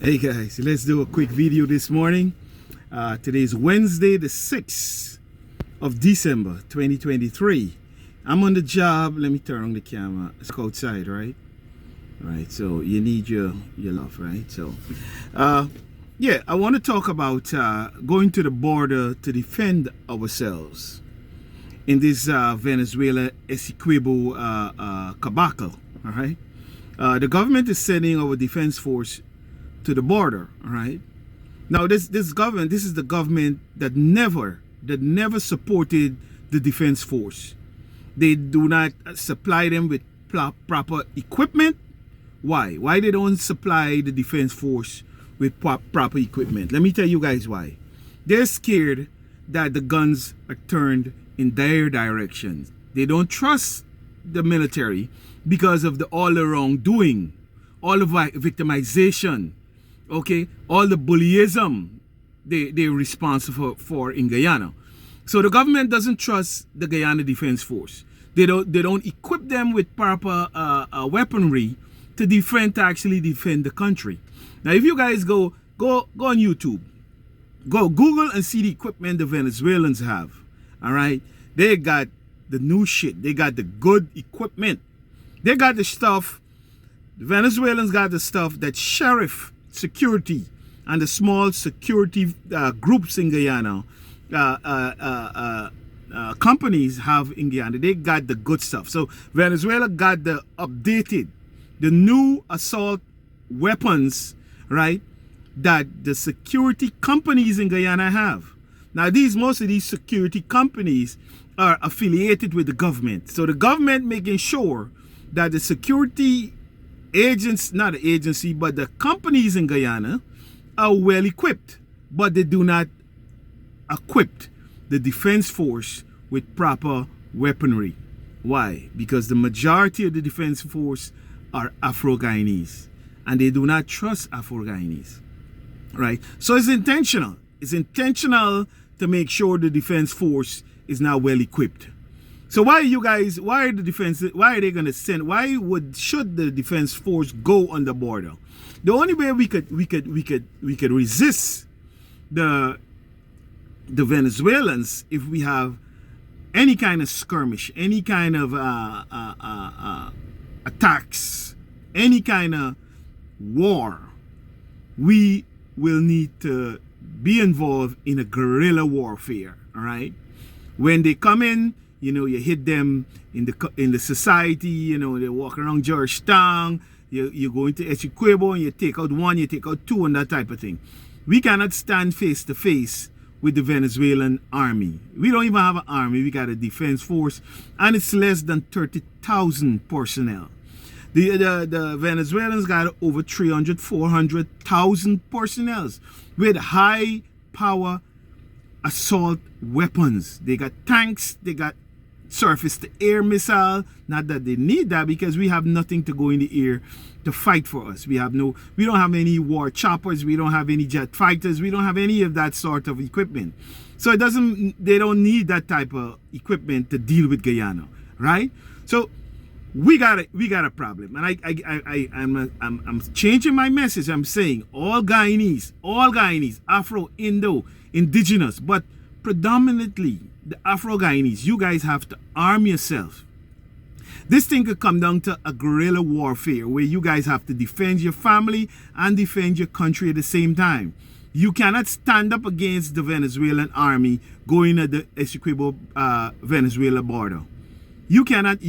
Hey guys, let's do a quick video this morning. Today is Wednesday the 6th of December 2023. I'm on the job. Let me turn on the camera. It's outside, right? Right, so you need your love, right? So yeah, I want to talk about going to the border to defend ourselves in this Venezuela Essequibo Cabacle. All right, the government is sending our defense force to the border. All right, now this government, this is the government that never supported the defense force. They do not supply them with proper equipment. Why they don't supply the defense force with proper equipment? Let me tell you guys why. They're scared that the guns are turned in their direction. They don't trust the military because of all the wrongdoing, all the victimization, okay, all the bullyism they're responsible for in Guyana. So the government doesn't trust the Guyana Defense Force. They don't equip them with proper weaponry to actually defend the country. Now, if you guys go on YouTube, go Google and see the equipment the Venezuelans have. All right, they got the new shit. They got the good equipment. They got the stuff. The Venezuelans got the stuff that sheriff security and the small security groups in Guyana, companies have in Guyana. They got the good stuff. So Venezuela got the new assault weapons, right, that the security companies in Guyana have. Now, most of these security companies are affiliated with the government. So the government making sure that the security agents, not the agency, but the companies in Guyana are well equipped, but they do not equip the defense force with proper weaponry. Why? Because the majority of the defense force are Afro-Guyanese, and they do not trust Afro-Guyanese, right? So it's intentional. It's intentional to make sure the defense force is now well equipped. So why are they going to send? Should the defense force go on the border? The only way we could resist the Venezuelans if we have any kind of skirmish, any kind of attacks, any kind of war. We will need to be involved in a guerrilla warfare. All right, when they come in, you hit them in the society. They walk around Georgetown. You go into Essequibo and you take out one, you take out two, and that type of thing. We cannot stand face to face with the Venezuelan army. We don't even have an army. We got a defense force, and it's less than 30,000 personnel. The Venezuelans got over 400,000 personnel with high power assault weapons. They got tanks, they got surface to air missile. Not that they need that, because we have nothing to go in the air to fight for us. We don't have any war choppers, we don't have any jet fighters, we don't have any of that sort of equipment. So they don't need that type of equipment to deal with Guyana, right? So we got a problem, and I'm changing my message. I'm saying all Guyanese, Afro, Indo, indigenous, but predominantly the Afro-Guyanese, you guys have to arm yourself. This thing could come down to a guerrilla warfare where you guys have to defend your family and defend your country at the same time. You cannot stand up against the Venezuelan army going at the Essequibo Venezuela border. You cannot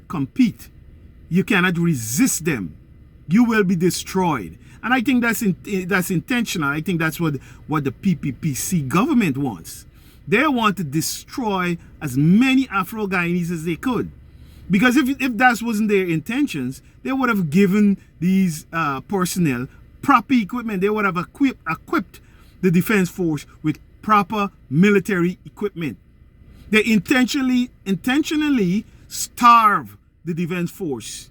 compete. You cannot resist them. You will be destroyed. And I think that's intentional. I think that's what the PPPC government wants. They want to destroy as many Afro-Guyanese as they could. Because if that wasn't their intentions, they would have given these personnel proper equipment. They would have equipped the defense force with proper military equipment. They intentionally starve the defense force,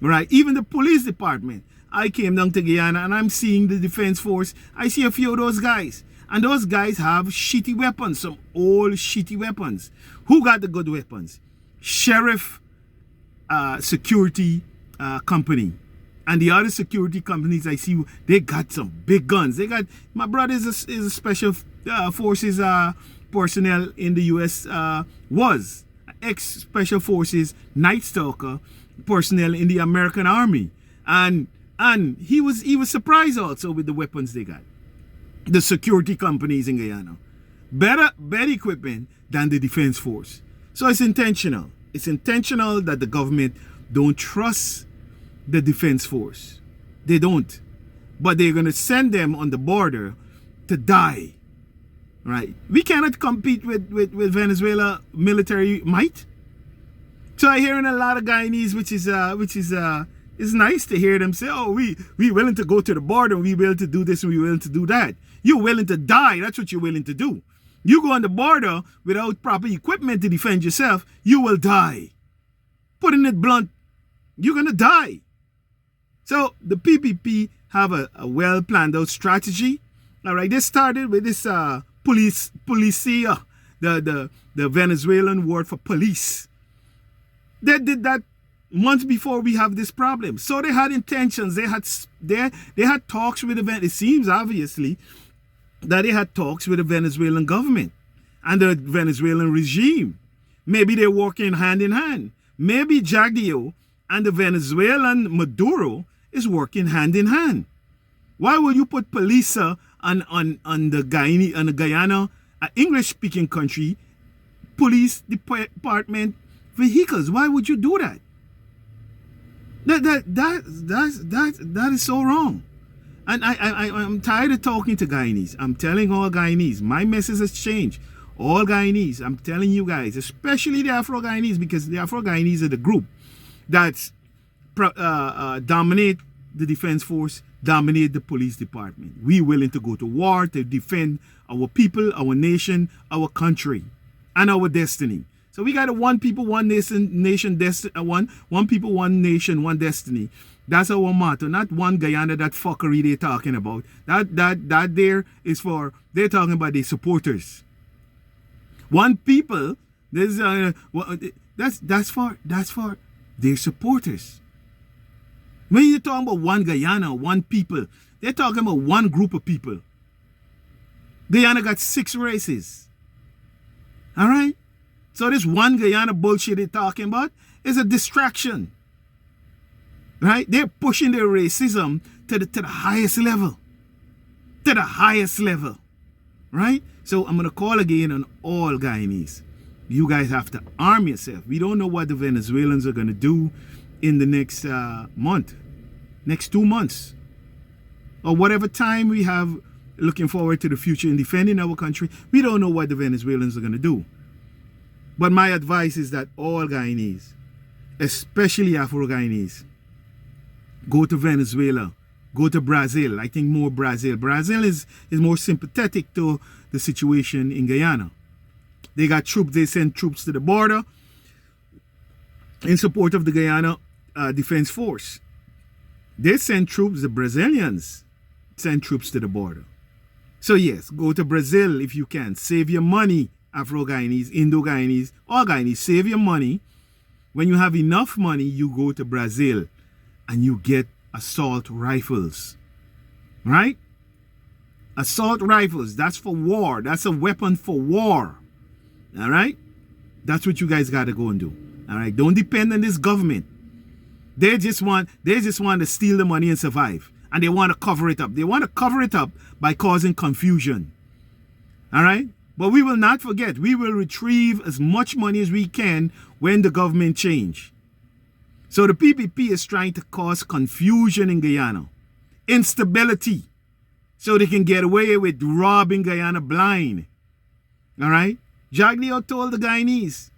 right? Even the police department. I came down to Guyana and I'm seeing the defense force. I see a few of those guys. And those guys have shitty weapons, some old shitty weapons. Who got the good weapons? Sheriff security company. And the other security companies I see, they got some big guns. They got, my brother is a special forces personnel in the U.S. Was ex-special forces Night Stalker personnel in the American Army. And he was surprised also with the weapons they got. The security companies in Guyana. Better equipment than the defense force. So it's intentional. It's intentional that the government don't trust the defense force. They don't. But they're going to send them on the border to die. Right? We cannot compete with Venezuela military might. So I hear in a lot of Guyanese, which is nice to hear them say, oh, we willing to go to the border, we willing to do this, and we willing to do that. You're willing to die. That's what you're willing to do. You go on the border without proper equipment to defend yourself, you will die. Putting it blunt, you're going to die. So the PPP have a well planned out strategy. All right, they started with this policia, the Venezuelan word for police. They did that months before we have this problem. So they had intentions. They had talks with it seems obviously that they had talks with the Venezuelan government and the Venezuelan regime. Maybe they're working hand in hand. Maybe Jagdio and the Venezuelan Maduro is working hand in hand. Why would you put police on the Guyana, English-speaking country, police department vehicles? Why would you do that? That is so wrong. And I'm tired of talking to Guyanese. I'm telling all Guyanese, my message has changed. All Guyanese, I'm telling you guys, especially the Afro-Guyanese, because the Afro-Guyanese are the group that dominate the defense force, dominate the police department. We willing to go to war to defend our people, our nation, our country, and our destiny. So we got a one people, one nation, one people, one nation, one destiny. That's our motto, not one Guyana, that fuckery they're talking about. That there is for, they're talking about the supporters. One people, there's that's for their supporters. When you're talking about one Guyana, one people, they're talking about one group of people. Guyana got 6 races. All right? So this one Guyana bullshit they're talking about is a distraction. Right? They're pushing their racism to the highest level. To the highest level. Right? So I'm going to call again on all Guyanese. You guys have to arm yourself. We don't know what the Venezuelans are going to do in the next month. Next 2 months. Or whatever time we have looking forward to the future in defending our country. We don't know what the Venezuelans are going to do. But my advice is that all Guyanese, especially Afro-Guyanese, go to Venezuela, go to Brazil. I think more Brazil. Brazil is more sympathetic to the situation in Guyana. They got troops, they send troops to the border in support of the Guyana Defense Force. They send troops, the Brazilians send troops to the border. So yes, go to Brazil if you can. Save your money, Afro-Guyanese, Indo-Guyanese, all Guyanese, save your money. When you have enough money, you go to Brazil and you get assault rifles. Right? Assault rifles, that's for war. That's a weapon for war. All right? That's what you guys got to go and do. All right? Don't depend on this government. They just want to steal the money and survive. And they want to cover it up. They want to cover it up by causing confusion. All right? But we will not forget. We will retrieve as much money as we can when the government change. So the PPP is trying to cause confusion in Guyana. Instability. So they can get away with robbing Guyana blind. All right? Jagdio told the Guyanese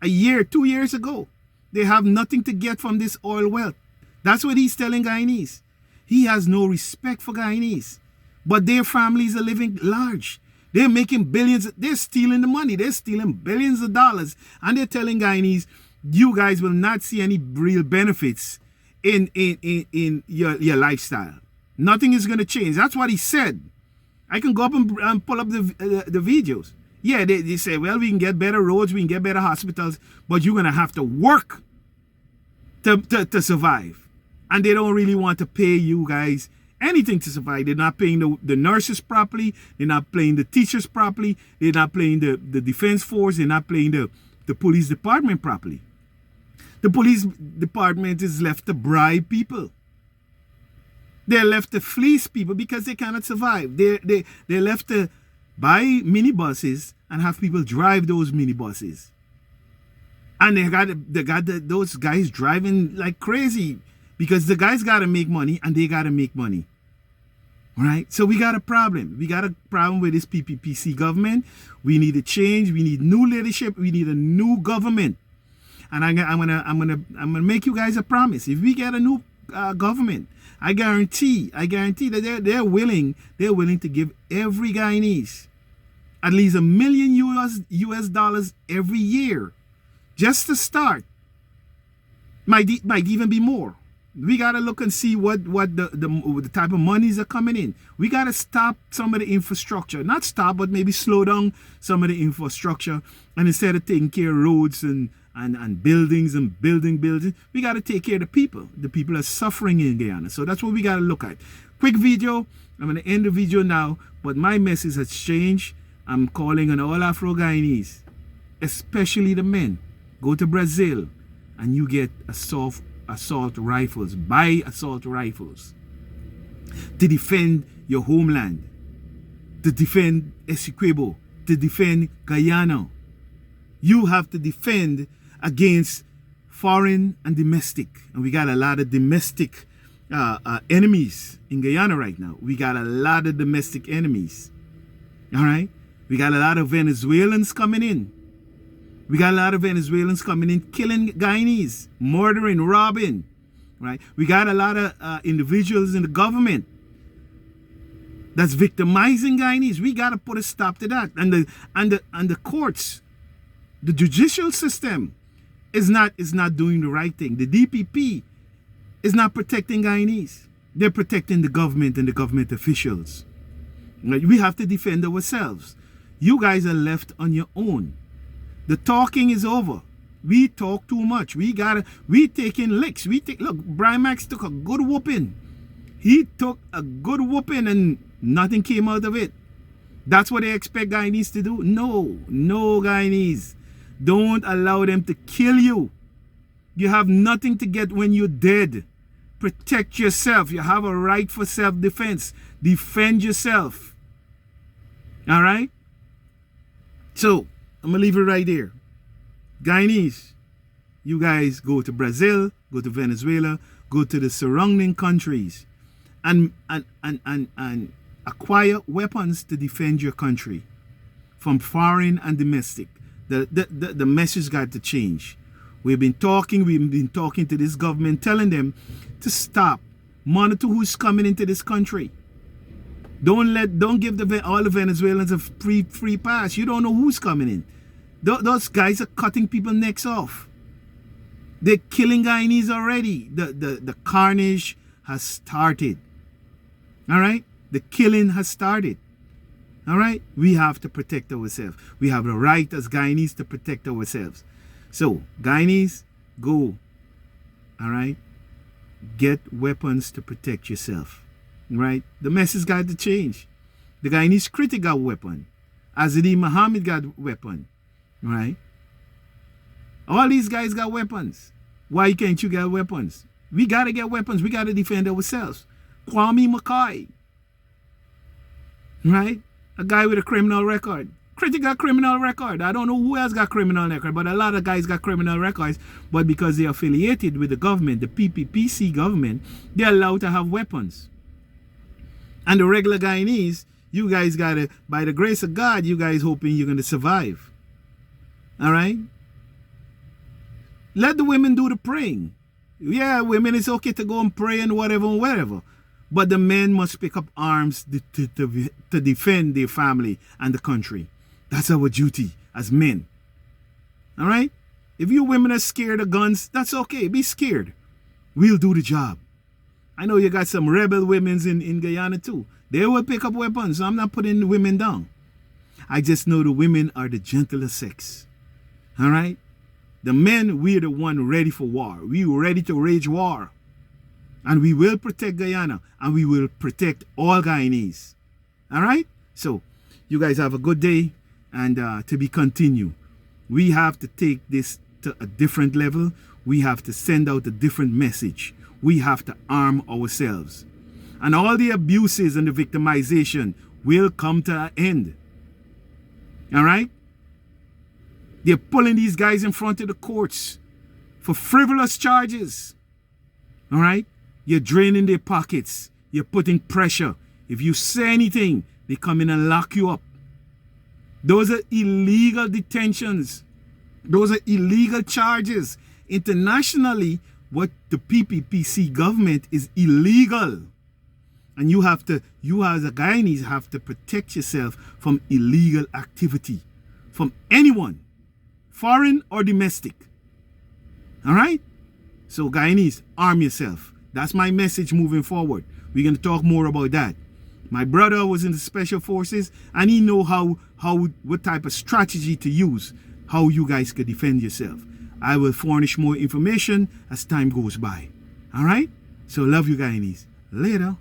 2 years ago, they have nothing to get from this oil wealth. That's what he's telling Guyanese. He has no respect for Guyanese. But their families are living large. They're making billions. They're stealing the money. They're stealing billions of dollars. And they're telling Guyanese, you guys will not see any real benefits in your lifestyle. Nothing is going to change. That's what he said. I can go up and pull up the videos. Yeah, they say, well, we can get better roads, we can get better hospitals, but you're going to have to work to survive. And they don't really want to pay you guys anything to survive. They're not paying the nurses properly. They're not paying the teachers properly. They're not paying the defense force. They're not paying the police department properly. The police department is left to bribe people. They're left to fleece people because they cannot survive. They're left to buy minibuses and have people drive those minibuses. And they got those guys driving like crazy because the guys got to make money and they got to make money. All right? So we got a problem. We got a problem with this PPPC government. We need a change. We need new leadership. We need a new government. And I'm gonna make you guys a promise. If we get a new government, I guarantee that they're willing to give every Guyanese at least $1 million US every year, just to start. Might even be more. We gotta look and see what the type of monies are coming in. We gotta stop some of the infrastructure, not stop, but maybe slow down some of the infrastructure. And instead of taking care of roads and buildings and buildings, we got to take care of the people. The people are suffering in Guyana. So that's what we got to look at. Quick video. I'm going to end the video now, but my message has changed. I'm calling on all Afro-Guyanese, especially the men. Go to Brazil and you get assault rifles. Buy assault rifles to defend your homeland, to defend Essequibo, to defend Guyana. You have to defend against foreign and domestic. And we got a lot of domestic enemies in Guyana right now. We got a lot of domestic enemies. All right? We got a lot of Venezuelans coming in. We got a lot of Venezuelans coming in, killing Guyanese, murdering, robbing. Right? We got a lot of individuals in the government that's victimizing Guyanese. We got to put a stop to that. And the courts, the judicial system is not doing the right thing. The DPP is not protecting Guyanese. They're protecting the government and the government officials. We have to defend ourselves. You guys are left on your own. The talking is over. We talk too much. We taking licks. Look, Brian Max took a good whooping. He took a good whooping and nothing came out of it. That's what they expect Guyanese to do? No, Guyanese. Don't allow them to kill you. You have nothing to get when you're dead. Protect yourself. You have a right for self-defense. Defend yourself. All right? So, I'm going to leave it right there. Guyanese, you guys go to Brazil, go to Venezuela, go to the surrounding countries and acquire weapons to defend your country from foreign and domestic. The message got to change. We've been talking to this government, telling them to stop, monitor who's coming into this country. Don't give all the Venezuelans a free pass. You don't know who's coming in. Those guys are cutting people's necks off. They're killing Guyanese already. The carnage has started. All right? The killing has started. All right? We have to protect ourselves. We have the right as Guyanese to protect ourselves. So, Guyanese, go. All right? Get weapons to protect yourself. Right? The message got to change. The Guyanese critic got weapon. Azadi Muhammad got weapon. Right? All these guys got weapons. Why can't you get weapons? We got to get weapons. We got to defend ourselves. Kwame McCoy. Right? A guy with a criminal record. Critic got criminal record. I don't know who else got criminal record, but a lot of guys got criminal records. But because they're affiliated with the government, the PPPC government, they're allowed to have weapons. And the regular Guyanese, you guys got to, by the grace of God, you guys hoping you're going to survive. All right? Let the women do the praying. Yeah, women, it's okay to go and pray and whatever. But the men must pick up arms to defend their family and the country. That's our duty as men. All right? If you women are scared of guns, that's okay. Be scared. We'll do the job. I know you got some rebel women in Guyana too. They will pick up weapons. So I'm not putting the women down. I just know the women are the gentler sex. All right? The men, we're the one ready for war. We were ready to wage war. And we will protect Guyana, and we will protect all Guyanese. All right? So, you guys have a good day, and to be continued. We have to take this to a different level. We have to send out a different message. We have to arm ourselves. And all the abuses and the victimization will come to an end. All right? They're pulling these guys in front of the courts for frivolous charges. All right? You're draining their pockets. You're putting pressure. If you say anything, they come in and lock you up. Those are illegal detentions. Those are illegal charges. Internationally, what the PPPC government is illegal. And you as a Guyanese have to protect yourself from illegal activity. From anyone, foreign or domestic. All right? So Guyanese, arm yourself. That's my message moving forward. We're going to talk more about that. My brother was in the special forces, and he know what type of strategy to use, how you guys could defend yourself. I will furnish more information as time goes by. All right? So love you Guyanese. Later.